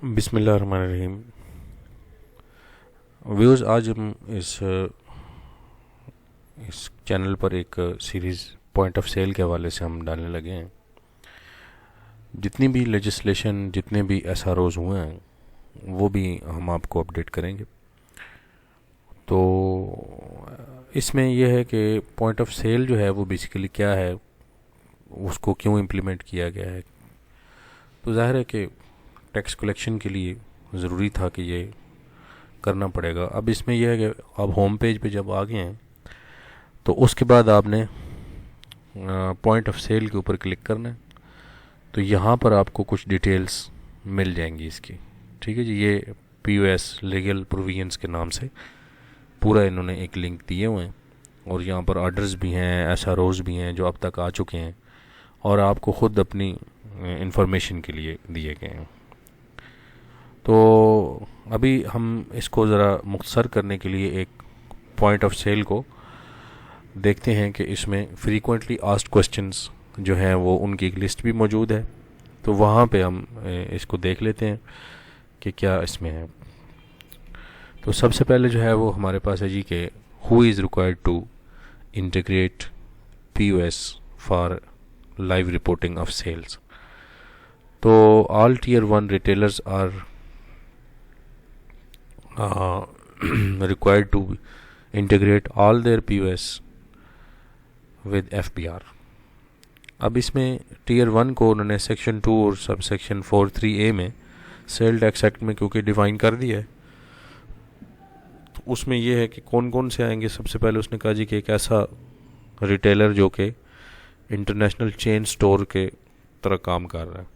बिस्मिल्लाहिर्रहमानिर्रहीम। व्यूज़, आज हम इस चैनल पर एक सीरीज़ पॉइंट ऑफ सेल के हवाले से हम डालने लगे हैं। जितनी भी लेजिस्लेशन, जितने भी एसआरओज़ हुए हैं वो भी हम आपको अपडेट करेंगे। तो इसमें यह है कि पॉइंट ऑफ सेल जो है वो बेसिकली क्या है, उसको क्यों इम्प्लीमेंट किया गया है। तो ज़ाहिर है कि टैक्स कलेक्शन के लिए ज़रूरी था कि ये करना पड़ेगा। अब इसमें यह है कि आप होम पेज पे जब आ गए हैं तो उसके बाद आपने पॉइंट ऑफ सेल के ऊपर क्लिक करना है। तो यहाँ पर आपको कुछ डिटेल्स मिल जाएंगी इसकी। ठीक है जी, ये पीओएस लीगल प्रोविजंस के नाम से पूरा इन्होंने एक लिंक दिए हुए हैं और यहाँ पर ऑर्डर्स भी हैं, एसआरओज़ भी हैं जो अब तक आ चुके हैं और आपको ख़ुद अपनी इंफॉर्मेशन के लिए दिए गए हैं। तो अभी हम इसको ज़रा मुख्तसर करने के लिए एक पॉइंट ऑफ सेल को देखते हैं कि इसमें फ्रीक्वेंटली आस्क्ड क्वेश्चंस जो हैं वो उनकी एक लिस्ट भी मौजूद है। तो वहाँ पे हम इसको देख लेते हैं कि क्या इसमें है। तो सबसे पहले जो है वो हमारे पास है जी कि who is required to integrate POS for live reporting of sales. तो all tier 1 retailers are required to integrate all their POS with FBR। अब इसमें टीयर 1 को उन्होंने सेक्शन 2 और सब सेक्शन 43A में सेल टैक्स एक्ट में क्योंकि define कर दिया है, तो उसमें यह है कि कौन कौन से आएंगे। सबसे पहले उसने कहा जी कि एक ऐसा रिटेलर जो कि इंटरनेशनल चेन स्टोर के तरह काम कर रहा है,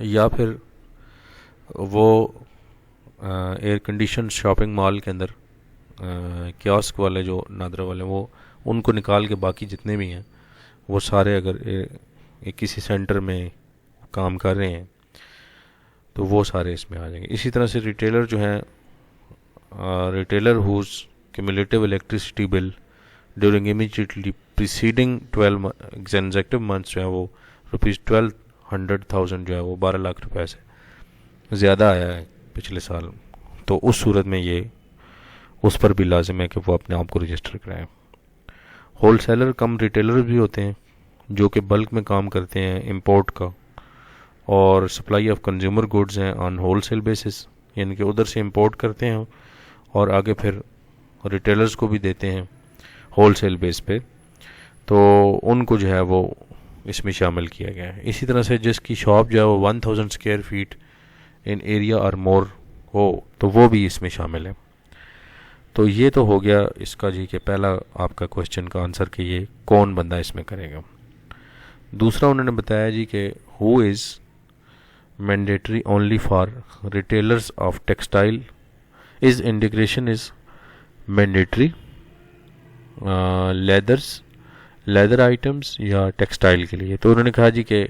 या फिर वो एयर कंडीशन शॉपिंग मॉल के अंदर कियोस्क वाले जो नादरा वाले वो उनको निकाल के बाकी जितने भी हैं वो सारे अगर किसी सेंटर में काम कर रहे हैं तो वो सारे इसमें आ जाएंगे। इसी तरह से रिटेलर जो हैं, retailer whose cumulative electricity bill during immediately preceding 12 executive months जो है वो ₹1200,000 जो है वो 12 लाख रुपए से ज़्यादा आया है पिछले साल। तो उस सूरत में ये उस पर भी लाजिम है कि वो अपने आप को रजिस्टर कराएं। होल सेलर कम रिटेलर भी होते हैं जो कि बल्क में काम करते हैं इंपोर्ट का और सप्लाई ऑफ कंज्यूमर गुड्स हैं ऑन होल सेल बेसिस, यानी कि उधर से इंपोर्ट करते हैं और आगे फिर रिटेलर्स को भी देते हैं होल सेल बेस पे। तो उनको जो है वो इसमें शामिल किया गया है। इसी तरह से जिसकी शॉप जो है वो 1000 स्क्वायर फीट इन एरिया और मोर हो तो वो भी इसमें शामिल है। तो ये तो हो गया इसका जी कि पहला आपका क्वेश्चन का आंसर कि ये कौन बंदा इसमें करेगा। दूसरा उन्होंने बताया जी कि who is mandatory only for retailers of textile, is integration is mandatory leather items या टेक्सटाइल के लिए। तो उन्होंने कहा जी कि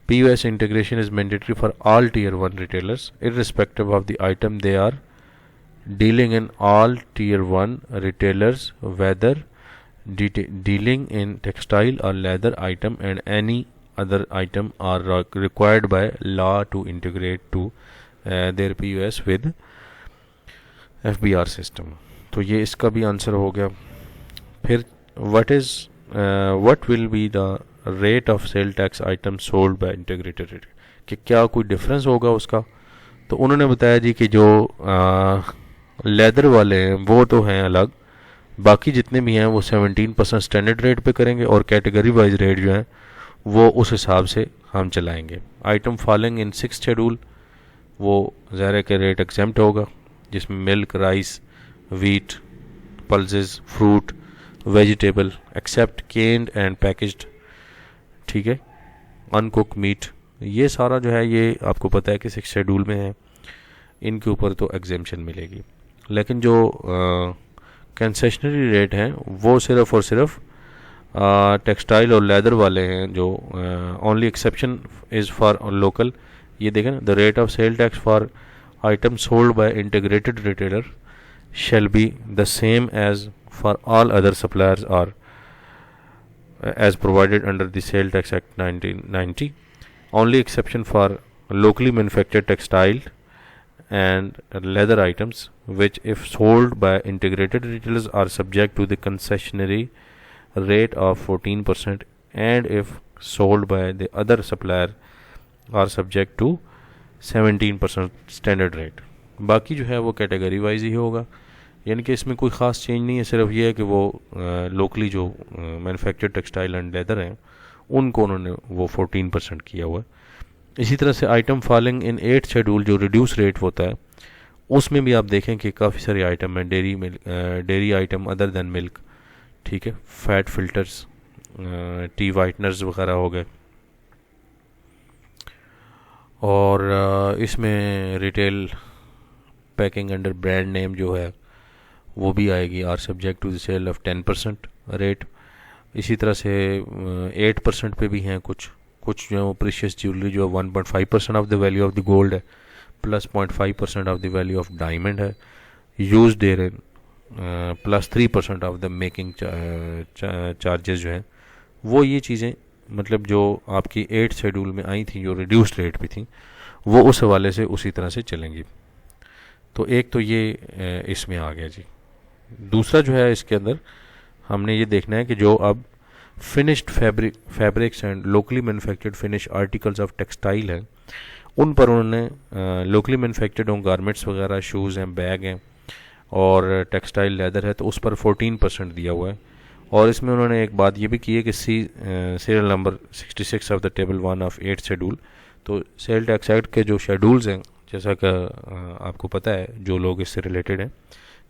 POS integration is mandatory for all tier 1 retailers irrespective of the item they are dealing in. All tier 1 retailers, whether dealing in textile or leather item and any other item, are required by law to integrate to their POS with FBR system। तो ये इसका भी answer हो गया। फिर what will be the rate of sale tax item sold by integrated rate, कि क्या कोई डिफरेंस होगा उसका। तो उन्होंने बताया जी कि जो लेदर वाले हैं वो तो हैं अलग, बाकी जितने भी हैं वो 17% स्टैंडर्ड रेट पे करेंगे और कैटेगरी वाइज रेट जो है वो उस हिसाब से हम चलाएंगे। Item following in 6th schedule वो ज़ाहिर के रेट एग्जेम्प्ट होगा, जिसमें milk, rice, wheat, pulses, fruit, vegetable except canned and packaged, ठीक है, अनकुक मीट, ये सारा जो है ये आपको पता है कि 6th शेड्यूल में है, इनके ऊपर तो एग्जेम्पशन मिलेगी। लेकिन जो कंसेशनरी रेट हैं वो सिर्फ और सिर्फ टेक्सटाइल और लेदर वाले हैं, जो only exception is for local. ये देखें ना, the rate of sale tax for item sold by integrated retailer shall be the same as for all other suppliers और as provided under the Sale Tax Act 1990. Only exception for locally manufactured textile and leather items which if sold by integrated retailers are subject to the concessionary rate of 14% and if sold by the other supplier are subject to 17% standard rate. बाकी जो है वो category wise ही होगा, यानी कि इसमें कोई ख़ास चेंज नहीं है, सिर्फ ये है कि वो लोकली जो मैन्युफैक्चर्ड टेक्सटाइल एंड लेदर हैं उनको उन्होंने वो 14% किया हुआ है। इसी तरह से आइटम फॉलिंग इन 8 शेड्यूल जो रिड्यूस रेट होता है उसमें भी आप देखें कि काफ़ी सारे आइटम हैं, dairy item other than milk, ठीक है, फैट फिल्टर्स, टी वाइटनर्स वगैरह हो गए, और इसमें retail packing under brand name जो है वो भी आएगी, are subject to the sale of 10% rate. इसी तरह से 8% पे भी हैं कुछ जो है वो प्रीशियस ज्वेलरी जो है 1.5% of the value of the gold है plus 0.5% of the value of diamond है, यूज डेयर इन plus 3% of the making charges जो हैं वो, ये चीज़ें मतलब जो आपकी 8 शेड्यूल में आई थी जो रिड्यूस्ड रेट भी थी वो उस हवाले से उसी तरह से चलेंगी। तो एक तो ये इसमें आ गया जी। दूसरा जो है इसके अंदर हमने ये देखना है कि जो अब finished fabrics and locally manufactured finish articles of textile हैं उन पर उन्होंने लोकली मैन्युफैक्चर्ड गारमेंट्स वगैरह, शूज़ हैं, बैग हैं और टेक्सटाइल लेदर है तो उस पर 14% दिया हुआ है। और इसमें उन्होंने एक बात ये भी की है कि serial number 66 of the table 1 of 8 schedule, तो सेल टैक्स एक्ट के जो शेड्यूल्स हैं जैसा कि आपको पता है जो लोग इससे रिलेटेड हैं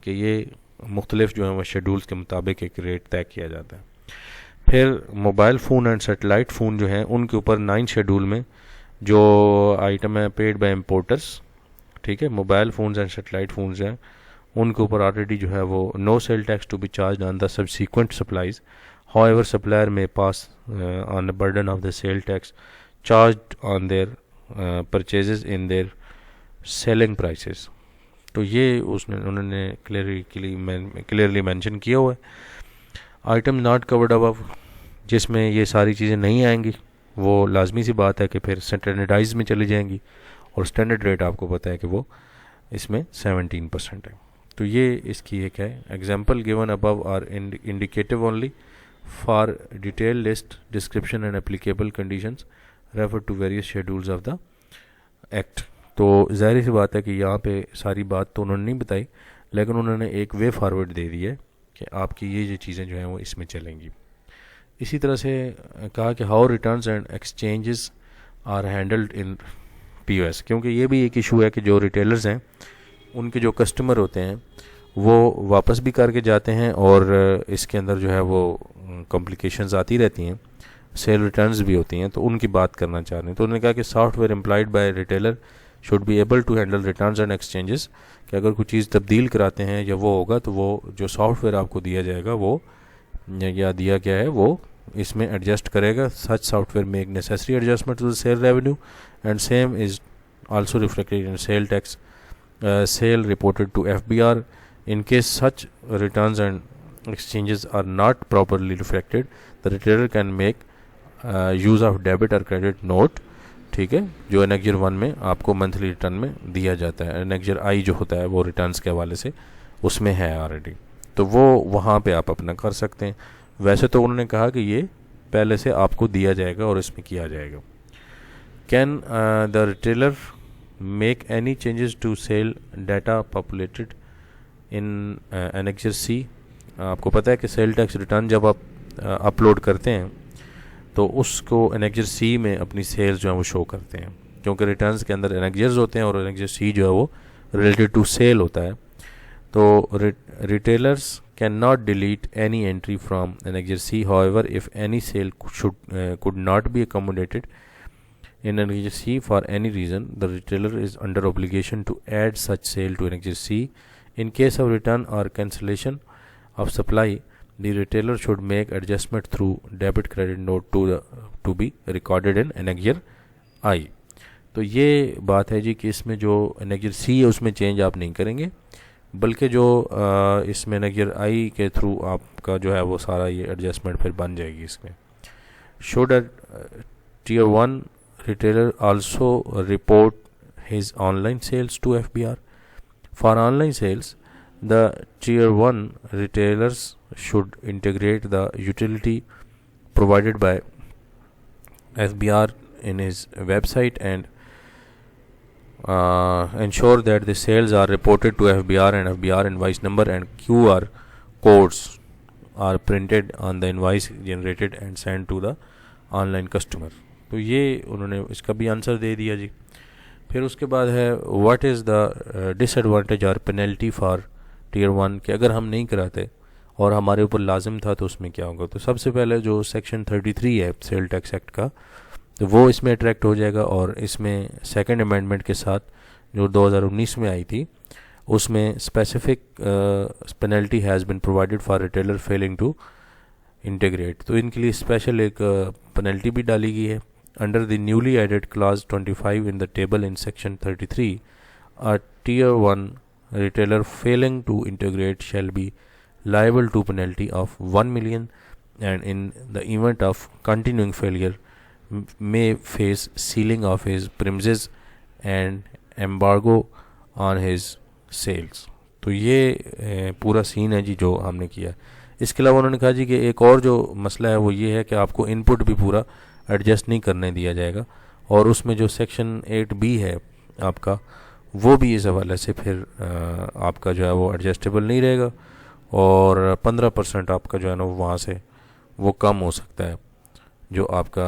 कि ये मुख्तलिफ जो है वह शेड्यूल्स के मुताबिक एक रेट तय किया जाता है। फिर mobile phone and satellite phone जो हैं उनके ऊपर 9 शेड्यूल में जो आइटम है पेड बाय इम्पोर्टर्स, ठीक है, mobile phones and satellite phones हैं उनके ऊपर ऑलरेडी जो है वो no sale tax to be charge on the subsequent supplies, however supplier may pass on the burden of the sale tax charge on their purchases in their selling prices. तो ये उन्होंने clearly mention किया हुआ है। Item not covered above, जिसमें ये सारी चीज़ें नहीं आएंगी वो लाजमी सी बात है कि फिर स्टैंडर्डाइज में चली जाएंगी और स्टैंडर्ड रेट आपको पता है कि वो इसमें 17% है। तो ये इसकी एक है example given above are indicative only for detail list description and applicable conditions refer to various schedules of the act. तो ज़ाहिर सी बात है कि यहाँ पे सारी बात तो उन्होंने नहीं बताई, लेकिन उन्होंने एक वे फॉरवर्ड दे दी है कि आपकी ये चीज़ें जो हैं वो इसमें चलेंगी। इसी तरह से कहा कि how returns and exchanges are handled in POS, क्योंकि ये भी एक इशू है कि जो रिटेलर्स हैं उनके जो कस्टमर होते हैं वो वापस भी करके जाते हैं और इसके अंदर जो है वो कॉम्प्लिकेशंस आती रहती हैं, सेल रिटर्न्स भी होती हैं, तो उनकी बात करना चाह रहे हैं। तो उन्होंने कहा कि software employed by retailer should be able to handle returns and exchanges, कि अगर कोई चीज़ तब्दील कराते हैं या वो होगा तो वो जो सॉफ्टवेयर आपको दिया जाएगा वो या दिया गया है वो इसमें एडजस्ट करेगा। Such software make necessary adjustment to the sale revenue and same is also reflected in sale tax sale reported to FBR। In case such returns and exchanges are not properly reflected, the retailer can make use of debit or credit note, ठीक है, जो annexure 1 में आपको monthly return में दिया जाता है। Annexure आई जो होता है वो रिटर्न्स के हवाले से उसमें है ऑलरेडी, तो वो वहाँ पे आप अपना कर सकते हैं। वैसे तो उन्होंने कहा कि ये पहले से आपको दिया जाएगा और इसमें किया जाएगा। Can the retailer make any changes to sale data populated in annexure C. आपको पता है कि सेल टैक्स रिटर्न जब आप अपलोड करते हैं तो उसको एनेक्जर सी में अपनी सेल्स जो है वो शो करते हैं, क्योंकि रिटर्न्स के अंदर एनेक्जर्स होते हैं और एनेक्जर सी जो है वो रिलेटेड टू सेल होता है। तो retailers can not delete any entry from annexure C, however if any sale could not be accommodated in Annexure C for any reason, the retailer is under obligation to add such sale to Annexure C. In case of return or cancellation of supply, the retailer should make adjustment through debit credit note to be recorded in Annexure I. तो ये बात है जी कि इसमें जो Annexure C है उसमें चेंज आप नहीं करेंगे, बल्कि जो इसमें Annexure I के थ्रू आपका जो है वो सारा ये एडजस्टमेंट फिर बन जाएगी इसमें। Should a Tier 1 retailer also report his online sales to FBR. For online sales, the tier 1 retailers should integrate the utility provided by FBR in his website and ensure that the sales are reported to FBR and FBR invoice number and QR codes are printed on the invoice generated and sent to the online customer. तो ये उन्होंने इसका भी answer दे दिया जी. फिर उसके बाद है व्हाट इज़ द डिसएडवांटेज और पेनल्टी फॉर टीयर 1 कि अगर हम नहीं कराते और हमारे ऊपर लाजिम था तो उसमें क्या होगा. तो सबसे पहले जो सेक्शन 33 है सेल टैक्स एक्ट का, तो वो इसमें अट्रैक्ट हो जाएगा. और इसमें सेकंड अमेंडमेंट के साथ जो 2019 में आई थी उसमें specific penalty has been provided for retailer failing to integrate. तो इनके लिए स्पेशल एक पेनल्टी भी डाली गई है. Under the newly added clause 25 in the table in section 33, a tier 1 retailer failing to integrate shall be liable to penalty of 1 million and in the event of continuing failure may face sealing of his premises and embargo on his sales. तो ये पूरा scene है जी जो हमने किया. इसके अलावा उन्होंने कहा जी कि एक और जो मसला है वो ये है कि आपको इनपुट भी पूरा एडजस्ट नहीं करने दिया जाएगा और उसमें जो सेक्शन 8B है आपका वो भी इस हवाले से फिर आपका जो है वो एडजस्टेबल नहीं रहेगा और 15% आपका जो है ना वहाँ से वो कम हो सकता है. जो आपका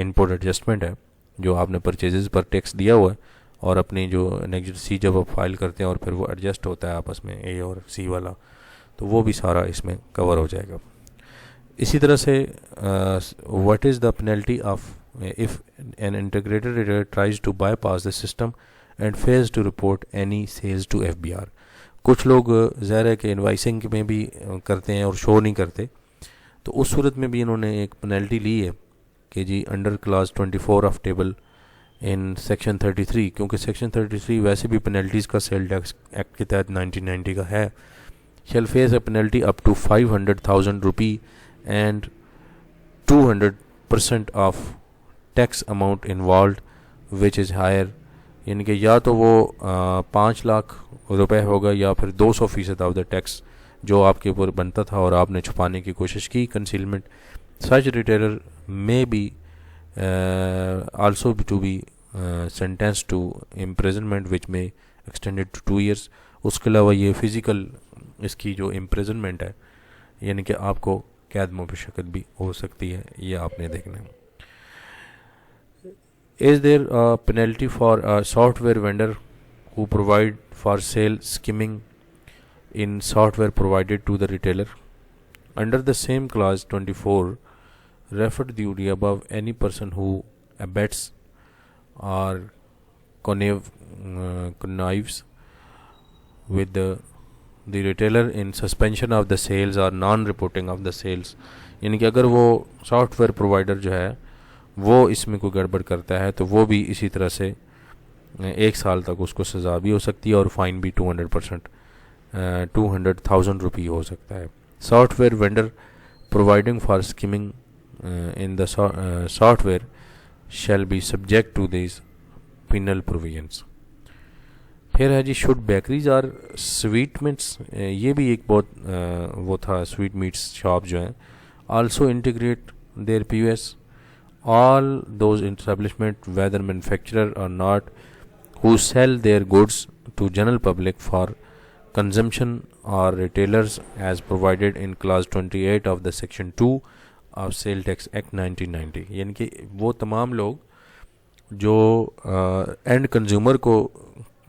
इनपुट एडजस्टमेंट है जो आपने परचेजेस पर टैक्स दिया हुआ है और अपनी जो नेक्स्ट सी जब आप फाइल करते हैं और फिर वो एडजस्ट होता है आपस में ए और सी वाला, तो वो भी सारा इसमें कवर हो जाएगा. इसी तरह से what is the penalty of if an integrated retailer tries to bypass the system and fails to report any sales to FBR. कुछ लोग ज़ाहिर है कि इनवाइसिंग में भी करते हैं और शो नहीं करते, तो उस सूरत में भी इन्होंने एक पेनल्टी ली है कि जी under clause 24 of table in section 33, क्योंकि सेक्शन 33 वैसे भी पेनल्टीज़ का सेल टैक्स एक्ट के तहत 1990 का है. Shall face a penalty up to 500,000 rupee and 200% of tax amount involve which is higher. यानी कि या तो वो 5 लाख रुपए होगा या फिर 200% ऑफ द टैक्स जो आपके ऊपर बनता था और आपने छुपाने की कोशिश की, concealment. Such retailer may be also to be sentence to imprisonment which may extended to 2 years. उसके अलावा ये फिज़िकल इसकी जो इम्प्रिजनमेंट है यानी कि आपको कैद मुबशक्कत भी हो सकती है, ये आपने देखना है. Is there a penalty for a software vendor who provide for sale skimming in software provided to the retailer? Under the same clause 24, referred duty above, any person who abets or connives with the retailer in suspension of the sales or non-reporting of the sales. यानी कि अगर वो software provider जो है वो इसमें कोई गड़बड़ करता है तो वो भी इसी तरह से 1 साल तक उसको सज़ा भी हो सकती है और फाइन भी 200,000 रुपी हो सकता है. Software vendor providing for skimming in the software shall be subject to this penal provisions. फिर है जी should bakeries are sweet meats. ये भी एक बहुत वो था, स्वीट मीट्स शॉप जो हैं also integrate their POS. All those establishment, whether manufacturer or not, who sell their goods to general public for consumption or retailers as provided in clause 28 of the section 2 of Sale Tax Act 1990. यानी कि वो तमाम लोग जो and consumer को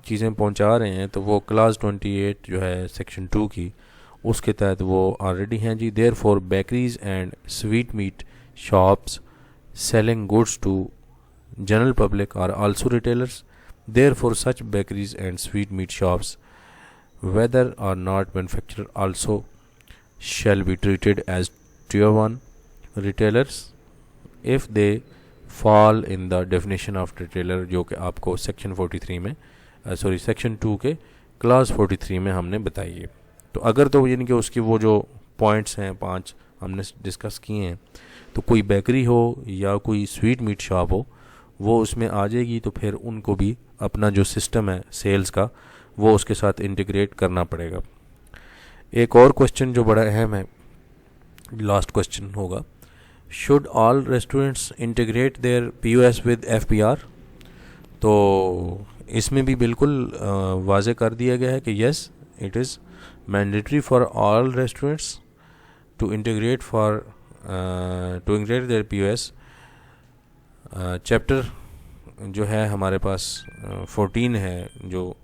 चीज़ें पहुंचा रहे हैं तो वो क्लास 28 जो है सेक्शन 2 की उसके तहत वो ऑलरेडी हैं जी. Therefore bakeries and sweet meat shops selling goods to general public are also retailers. Therefore such bakeries and sweet meat shops, whether or not manufacturer, also shall be treated as tier 1 retailers if they fall in the definition of retailer जो कि आपको section 43 में section 2 के class 43 में हमने बताई है. तो अगर तो यानी कि उसकी वो जो पॉइंट्स हैं 5 हमने डिस्कस किए हैं, तो कोई बेकरी हो या कोई स्वीट मीट शॉप हो वो उसमें आ जाएगी, तो फिर उनको भी अपना जो सिस्टम है सेल्स का वो उसके साथ इंटीग्रेट करना पड़ेगा। एक और क्वेश्चन जो बड़ा अहम है, लास्ट क्वेश्चन होगा, should all restaurants integrate their POS with FPR? तो इसमें भी बिल्कुल वाज़े कर दिया गया है कि yes, it is mandatory for all restaurants to integrate their POS। Chapter जो है हमारे पास 14 है, जो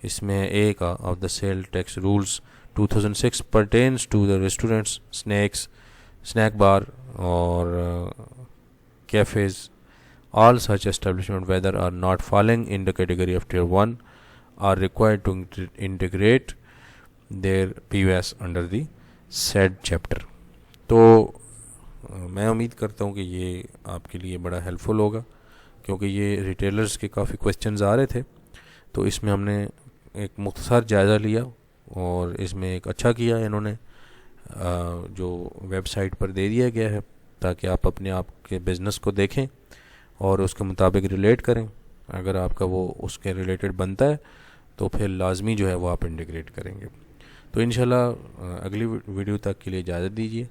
इसमें ए का of the sale tax rules 2006 pertains to the restaurants, snack bar और cafes. All such establishment, whether or not falling in the category of tier 1, are required to integrate their POS under the said chapter. तो मैं उम्मीद करता हूँ कि ये आपके लिए बड़ा हेल्पफुल होगा, क्योंकि ये रिटेलर्स के काफ़ी क्वेश्चंस आ रहे थे, तो इसमें हमने एक मुख्तसर जायज़ा लिया और इसमें एक अच्छा किया इन्होंने जो वेबसाइट पर दे दिया गया है, ताकि आप अपने आप के बिज़नेस को देखें और उसके मुताबिक रिलेट करें। अगर आपका वो उसके रिलेटेड बनता है तो फिर लाजमी जो है वो आप इंटीग्रेट करेंगे। तो इंशाल्लाह अगली वीडियो तक के लिए इजाज़त दीजिए।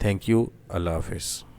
Thank you. अल्लाह हाफिज़।